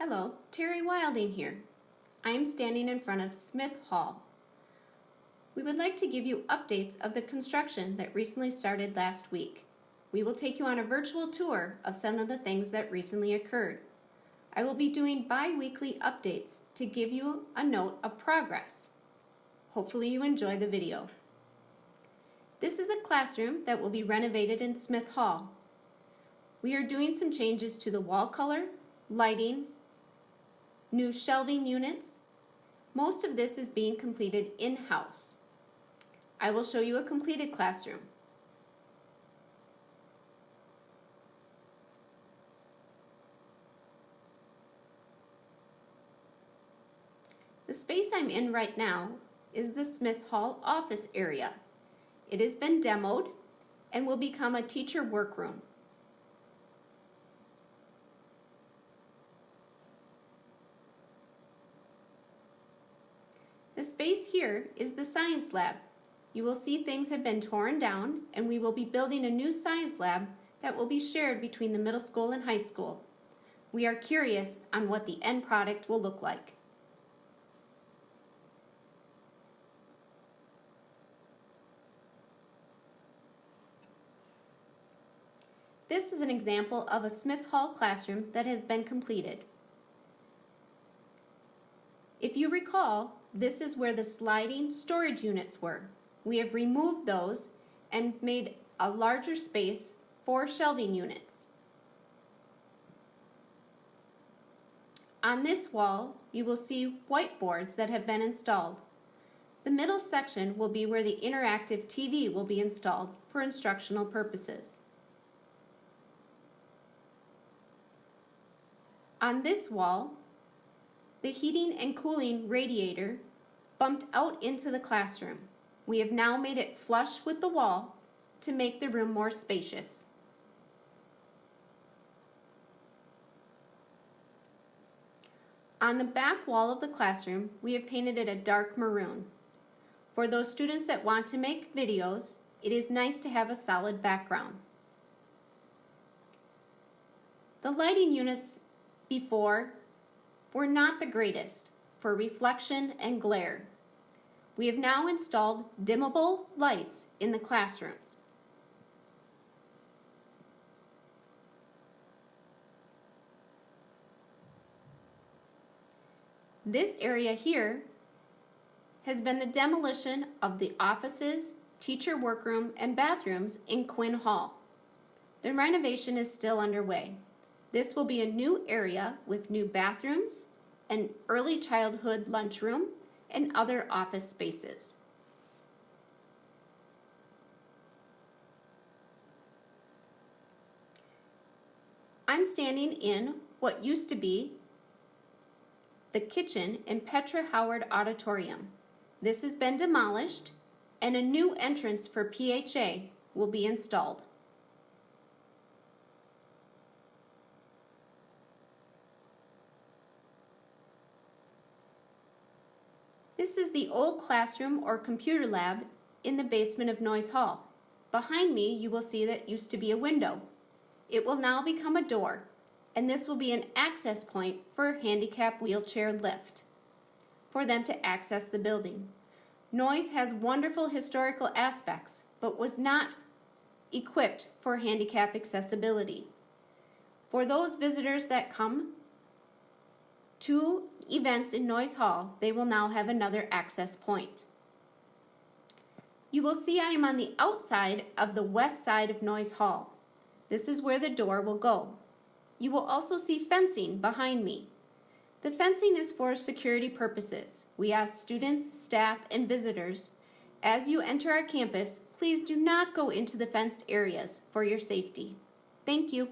Hello, Terry Wilding here. I am standing in front of Smith Hall. We would like to give you updates of the construction that recently started last week. We will take you on a virtual tour of some of the things that recently occurred. I will be doing bi-weekly updates to give you a note of progress. Hopefully you enjoy the video. This is a classroom that will be renovated in Smith Hall. We are doing some changes to the wall color, lighting, new shelving units. Most of this is being completed in-house. I will show you a completed classroom. The space I'm in right now is the Smith Hall office area. It has been demoed and will become a teacher workroom. The space here is the science lab. You will see things have been torn down, and we will be building a new science lab that will be shared between the middle school and high school. We are curious on what the end product will look like. This is an example of a Smith Hall classroom that has been completed. If you recall, this is where the sliding storage units were. We have removed those and made a larger space for shelving units. On this wall, you will see whiteboards that have been installed. The middle section will be where the interactive TV will be installed for instructional purposes. On this wall, the heating and cooling radiator bumped out into the classroom. We have now made it flush with the wall to make the room more spacious. On the back wall of the classroom, we have painted it a dark maroon. For those students that want to make videos, it is nice to have a solid background. The lighting units before were not the greatest for reflection and glare. We have now installed dimmable lights in the classrooms. This area here has been the demolition of the offices, teacher workroom, and bathrooms in Quinn Hall. The renovation is still underway. This will be a new area with new bathrooms, an early childhood lunchroom, and other office spaces. I'm standing in what used to be the kitchen in Petra Howard Auditorium. This has been demolished, and a new entrance for PHA will be installed. This is the old classroom or computer lab in the basement of Noyes Hall. Behind me, you will see that used to be a window. It will now become a door, and this will be an access point for a handicap wheelchair lift for them to access the building. Noyes has wonderful historical aspects, but was not equipped for handicap accessibility. For those visitors that come to events in Noyes Hall, they will now have another access point. You will see I am on the outside of the west side of Noyes Hall. This is where the door will go. You will also see fencing behind me. The fencing is for security purposes. We ask students, staff, and visitors, as you enter our campus, please do not go into the fenced areas for your safety. Thank you.